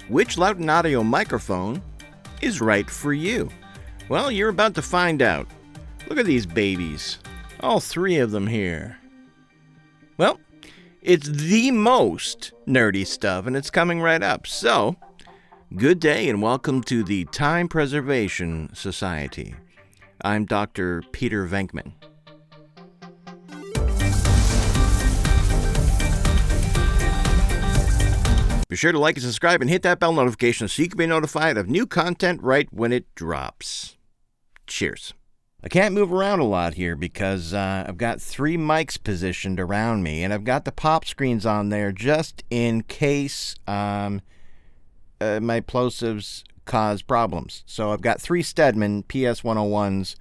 Which Lauten Audio microphone is right for you? Well, you're about to find out. Look at these babies. All three of them here. Well, it's the most nerdy stuff, and it's coming right up. So, good day and welcome to the Time Preservation Society. I'm Dr. Peter Venkman. Be sure to like and subscribe and hit that bell notification so you can be notified of new content right when it drops. Cheers. I can't move around a lot here because I've got three mics positioned around me, and I've got the pop screens on there just in case my plosives cause problems. So I've got three Stedman PS101s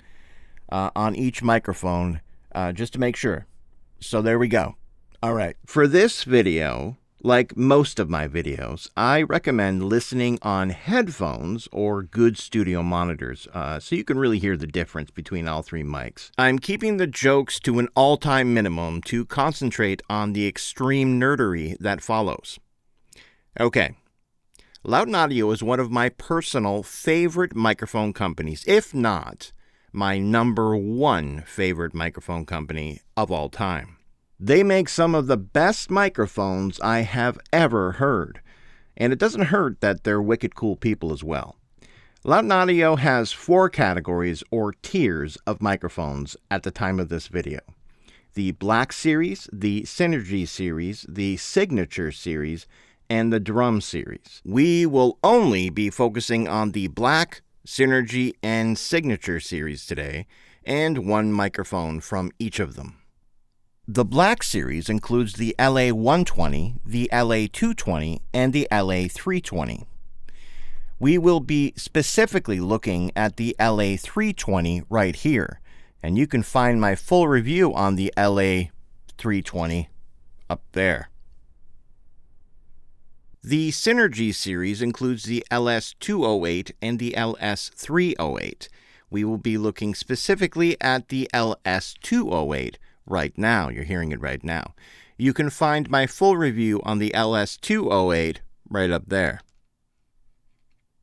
on each microphone just to make sure. So there we go. All right. For this video, like most of my videos, I recommend listening on headphones or good studio monitors so you can really hear the difference between all three mics. I'm keeping the jokes to an all-time minimum to concentrate on the extreme nerdery that follows. Okay, Lauten Audio is one of my personal favorite microphone companies, if not my number one favorite microphone company of all time. They make some of the best microphones I have ever heard, and it doesn't hurt that they're wicked cool people as well. Lauten Audio has 4 categories or tiers of microphones at the time of this video. The Black Series, the Synergy Series, the Signature Series, and the Drum Series. We will only be focusing on the Black, Synergy, and Signature Series today, and one microphone from each of them. The Black Series includes the LA-120, the LA-220, and the LA-320. We will be specifically looking at the LA-320 right here, and you can find my full review on the LA-320 up there. The Synergy Series includes the LS-208 and the LS-308. We will be looking specifically at the LS-208 right now. You're hearing it right now. You can find my full review on the LS-208 right up there.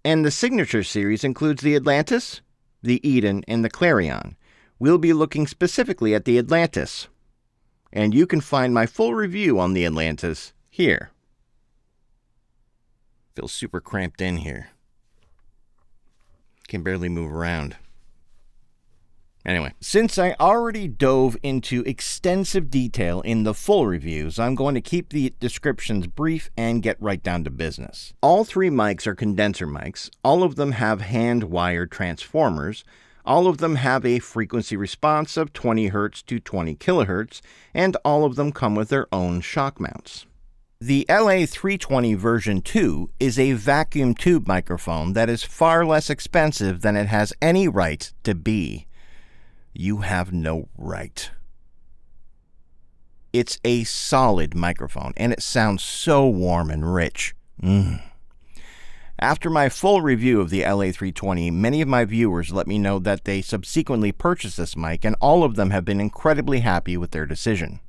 And the Signature Series includes the Atlantis, the Eden, and the Clarion. We'll be looking specifically at the Atlantis. And you can find my full review on the Atlantis here. Feels super cramped in here. Can barely move around. Anyway, since I already dove into extensive detail in the full reviews, I'm going to keep the descriptions brief and get right down to business. All three mics are condenser mics. All of them have hand-wired transformers. All of them have a frequency response of 20 Hz to 20 kHz, and all of them come with their own shock mounts. The LA-320 version 2 is a vacuum tube microphone that is far less expensive than it has any right to be. You have no right. It's a solid microphone, and it sounds so warm and rich. After my full review of the LA-320, many of my viewers let me know that they subsequently purchased this mic, and all of them have been incredibly happy with their decision.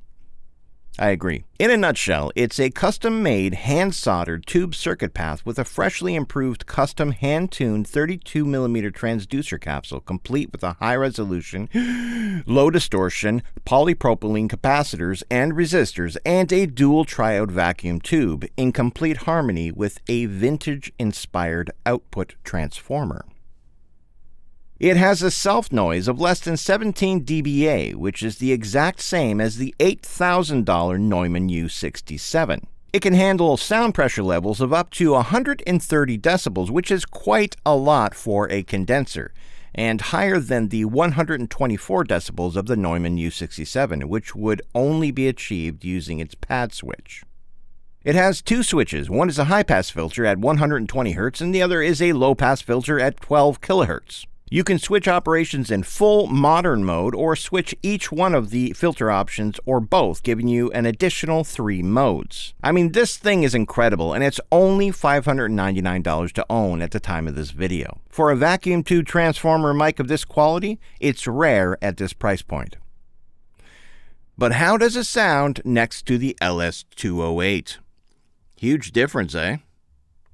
I agree. In a nutshell, it's a custom-made, hand-soldered tube circuit path with a freshly improved custom hand-tuned 32mm transducer capsule, complete with a high-resolution, low-distortion, polypropylene capacitors and resistors, and a dual triode vacuum tube in complete harmony with a vintage-inspired output transformer. It has a self-noise of less than 17 dBA, which is the exact same as the $8,000 Neumann U67. It can handle sound pressure levels of up to 130 decibels, which is quite a lot for a condenser, and higher than the 124 decibels of the Neumann U67, which would only be achieved using its pad switch. It has 2 switches. One is a high-pass filter at 120 Hz, and the other is a low-pass filter at 12 kHz. You can switch operations in full modern mode or switch each one of the filter options or both, giving you an additional 3 modes. I mean, this thing is incredible, and it's only $599 to own at the time of this video. For a vacuum tube transformer mic of this quality, it's rare at this price point. But how does it sound next to the LS-208? Huge difference, eh?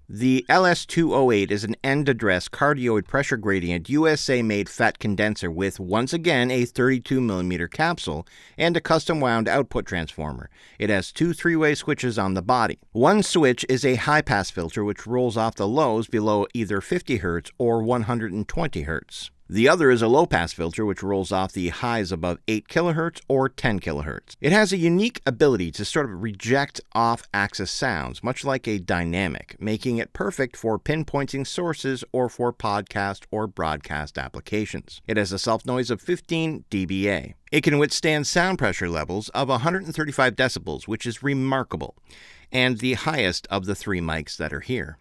The LS-208 is an end-address cardioid pressure gradient USA-made FET condenser with, once again, a 32mm capsule and a custom-wound output transformer. It has two three-way switches on the body. One switch is a high-pass filter which rolls off the lows below either 50 Hz or 120 Hz. The other is a low-pass filter which rolls off the highs above 8 kHz or 10 kHz. It has a unique ability to sort of reject off-axis sounds, much like a dynamic, making it perfect for pinpointing sources or for podcast or broadcast applications. It has a self-noise of 15 dBA. It can withstand sound pressure levels of 135 decibels, which is remarkable, and the highest of the three mics that are here.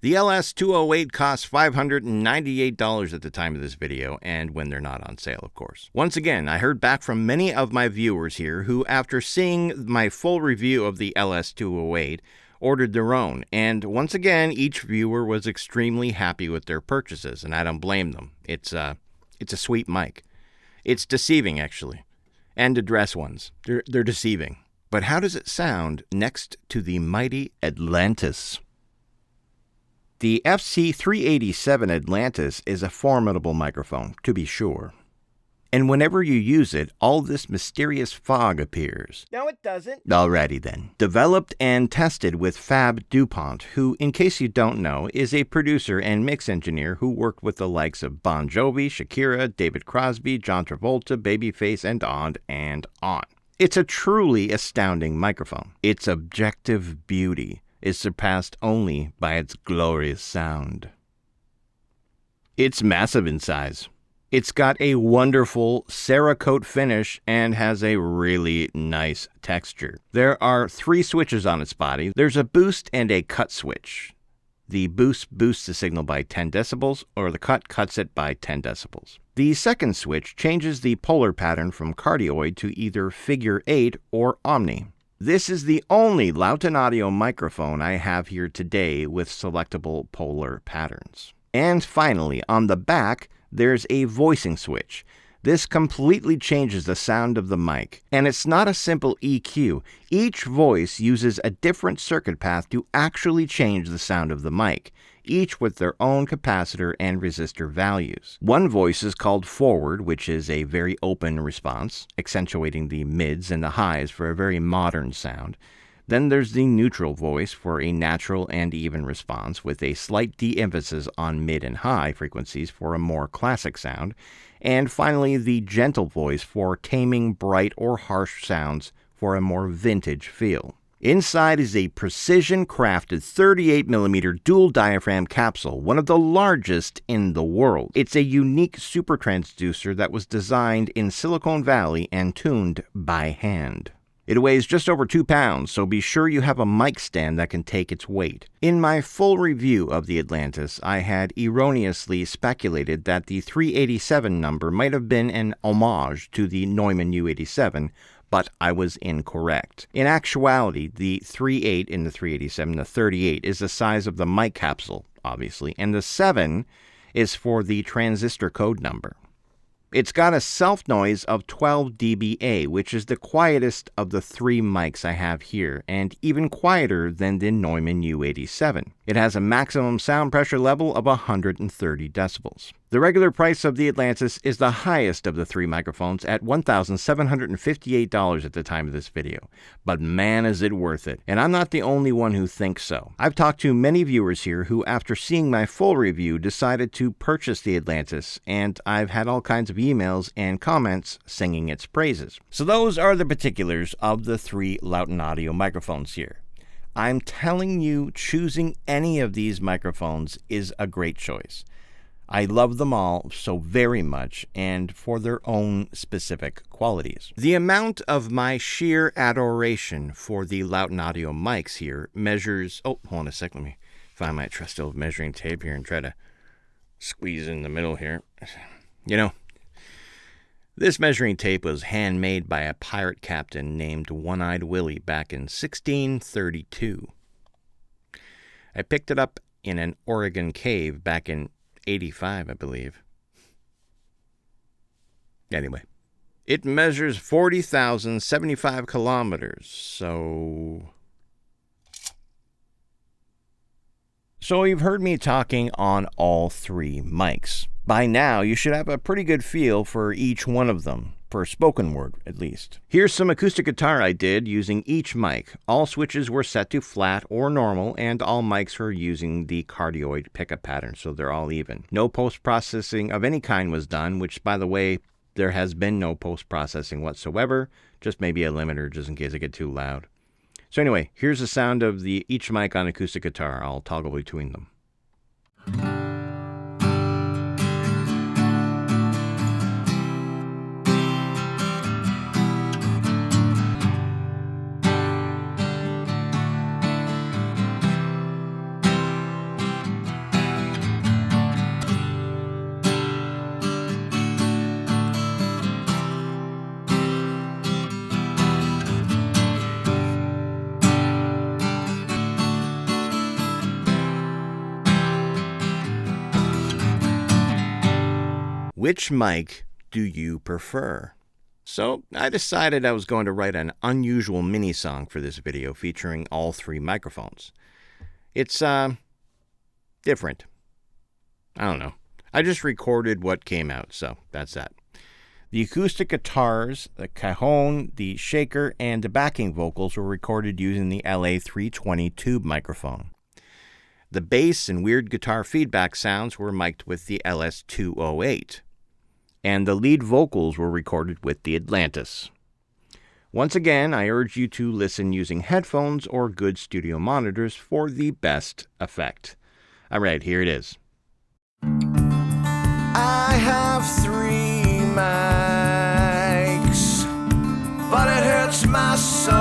The LS-208 costs $598 at the time of this video, and when they're not on sale, of course. Once again, I heard back from many of my viewers here who, after seeing my full review of the LS-208, ordered their own, and once again, each viewer was extremely happy with their purchases, and I don't blame them. It's a sweet mic. It's deceiving, actually. And address ones. They're deceiving. But how does it sound next to the mighty Atlantis? The FC-387 Atlantis is a formidable microphone, to be sure. And whenever you use it, all this mysterious fog appears. No, it doesn't. Alrighty then. Developed and tested with Fab DuPont, who, in case you don't know, is a producer and mix engineer who worked with the likes of Bon Jovi, Shakira, David Crosby, John Travolta, Babyface, and on and on. It's a truly astounding microphone. Its objective beauty is surpassed only by its glorious sound. It's massive in size. It's got a wonderful Cerakote finish and has a really nice texture. There are three switches on its body. There's a boost and a cut switch. The boost boosts the signal by 10 decibels, or the cut cuts it by 10 decibels. The second switch changes the polar pattern from cardioid to either figure 8 or omni. This is the only Lauten Audio microphone I have here today with selectable polar patterns. And finally, on the back, there's a voicing switch. This completely changes the sound of the mic, and it's not a simple EQ. Each voice uses a different circuit path to actually change the sound of the mic, each with their own capacitor and resistor values. One voice is called forward, which is a very open response, accentuating the mids and the highs for a very modern sound. Then there's the neutral voice for a natural and even response, with a slight de-emphasis on mid and high frequencies for a more classic sound. And finally, the gentle voice for taming bright or harsh sounds for a more vintage feel. Inside is a precision-crafted 38mm dual diaphragm capsule, one of the largest in the world. It's a unique super transducer that was designed in Silicon Valley and tuned by hand. It weighs just over 2 pounds, so be sure you have a mic stand that can take its weight. In my full review of the Atlantis, I had erroneously speculated that the 387 number might have been an homage to the Neumann U87, but I was incorrect. In actuality, the 38 in the 387, the 38, is the size of the mic capsule, obviously, and the 7 is for the transistor code number. It's got a self-noise of 12 dBA, which is the quietest of the three mics I have here, and even quieter than the Neumann U87. It has a maximum sound pressure level of 130 decibels. The regular price of the Atlantis is the highest of the three microphones at $1,758 at the time of this video. But man, is it worth it. And I'm not the only one who thinks so. I've talked to many viewers here who, after seeing my full review, decided to purchase the Atlantis, and I've had all kinds of emails and comments singing its praises. So those are the particulars of the three Lauten Audio microphones here. I'm telling you, choosing any of these microphones is a great choice. I love them all so very much, and for their own specific qualities. The amount of my sheer adoration for the Lauten Audio mics here measures... Oh, hold on a sec. Let me find my trusty old measuring tape here and try to squeeze in the middle here. You know, this measuring tape was handmade by a pirate captain named One-Eyed Willie back in 1632. I picked it up in an Oregon cave back in 85, I believe. Anyway, it measures 40,075 kilometers, so So you've heard me talking on all three mics. By now, you should have a pretty good feel for each one of them, for spoken word at least. Here's some acoustic guitar I did using each mic. All switches were set to flat or normal, and all mics were using the cardioid pickup pattern, so they're all even. No post-processing of any kind was done, which, by the way, there has been no post-processing whatsoever, just maybe a limiter just in case I get too loud. So anyway, here's the sound of each mic on acoustic guitar. I'll toggle between them. Which mic do you prefer? So I decided I was going to write an unusual mini song for this video featuring all three microphones. It's different. I don't know. I just recorded what came out, so that's that. The acoustic guitars, the cajon, the shaker, and the backing vocals were recorded using the LA-320 tube microphone. The bass and weird guitar feedback sounds were mic'd with the LS-208. And the lead vocals were recorded with the Atlantis. Once again, I urge you to listen using headphones or good studio monitors for the best effect. All right, here it is. I have three mics, but it hurts my soul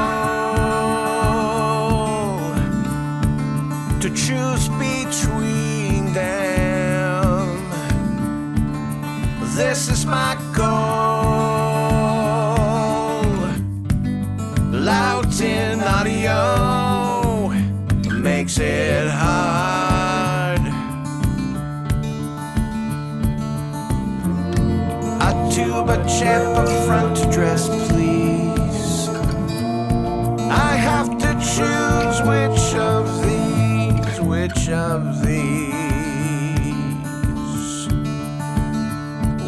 to choose between them. This is my goal. Lauten Audio makes it hard. A tuba champ up front dress, please. I have to choose which of these, which of these.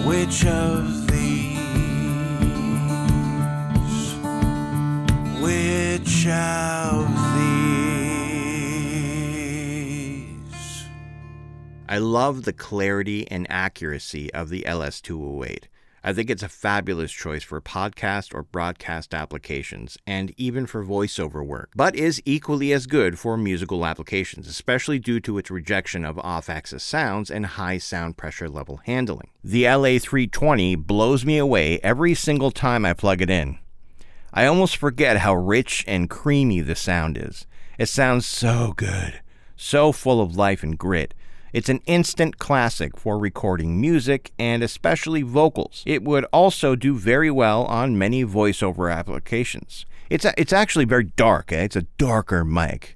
Which of these? Which of these? I love the clarity and accuracy of the LS-208. I think it's a fabulous choice for podcast or broadcast applications, and even for voiceover work, but is equally as good for musical applications, especially due to its rejection of off-axis sounds and high sound pressure level handling. The LA-320 blows me away every single time I plug it in. I almost forget how rich and creamy the sound is. It sounds so good, so full of life and grit. It's an instant classic for recording music and especially vocals. It would also do very well on many voiceover applications. It's actually very dark. It's a darker mic,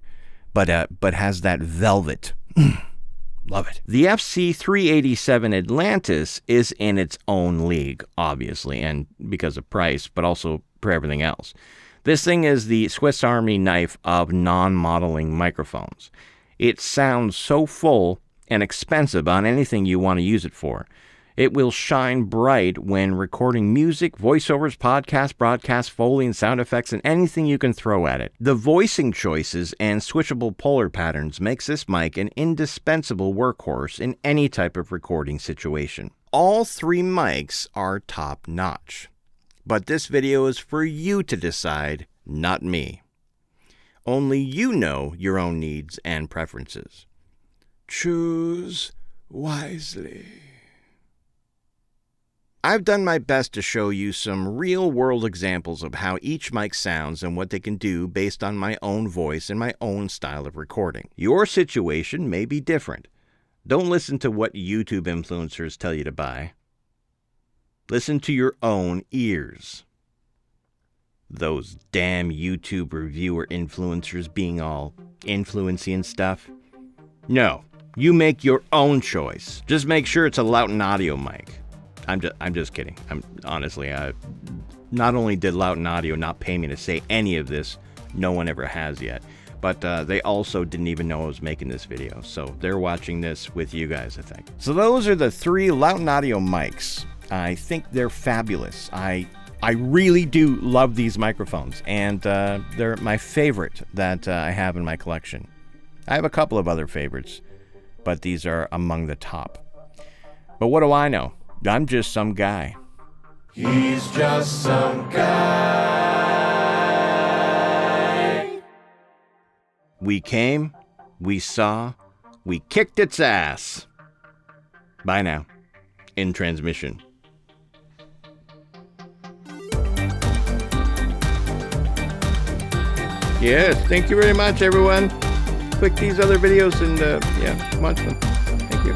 but has that velvet. Love it. The FC-387 Atlantis is in its own league, obviously, and because of price, but also for everything else. This thing is the Swiss Army knife of non-modeling microphones. It sounds so full and expensive on anything you want to use it for. It will shine bright when recording music, voiceovers, podcasts, broadcasts, Foley, and sound effects, and anything you can throw at it. The voicing choices and switchable polar patterns makes this mic an indispensable workhorse in any type of recording situation. All three mics are top-notch. But this video is for you to decide, not me. Only you know your own needs and preferences. Choose wisely. I've done my best to show you some real-world examples of how each mic sounds and what they can do based on my own voice and my own style of recording. Your situation may be different. Don't listen to what YouTube influencers tell you to buy. Listen to your own ears. Those damn YouTube reviewer influencers being all influency and stuff. No. You make your own choice. Just make sure it's a Lauten Audio mic. I'm just kidding. Honestly, not only did Lauten Audio not pay me to say any of this, no one ever has yet. But they also didn't even know I was making this video, so they're watching this with you guys, I think. So those are the 3 Lauten Audio Mics. I think they're fabulous. I really do love these microphones, and they're my favorite that I have in my collection. I have a couple of other favorites, but these are among the top. But what do I know? I'm just some guy. He's just some guy. We came, we saw, we kicked its ass. Bye now. In transmission. Yes, thank you very much, everyone. Click these other videos and, yeah, watch them. Thank you.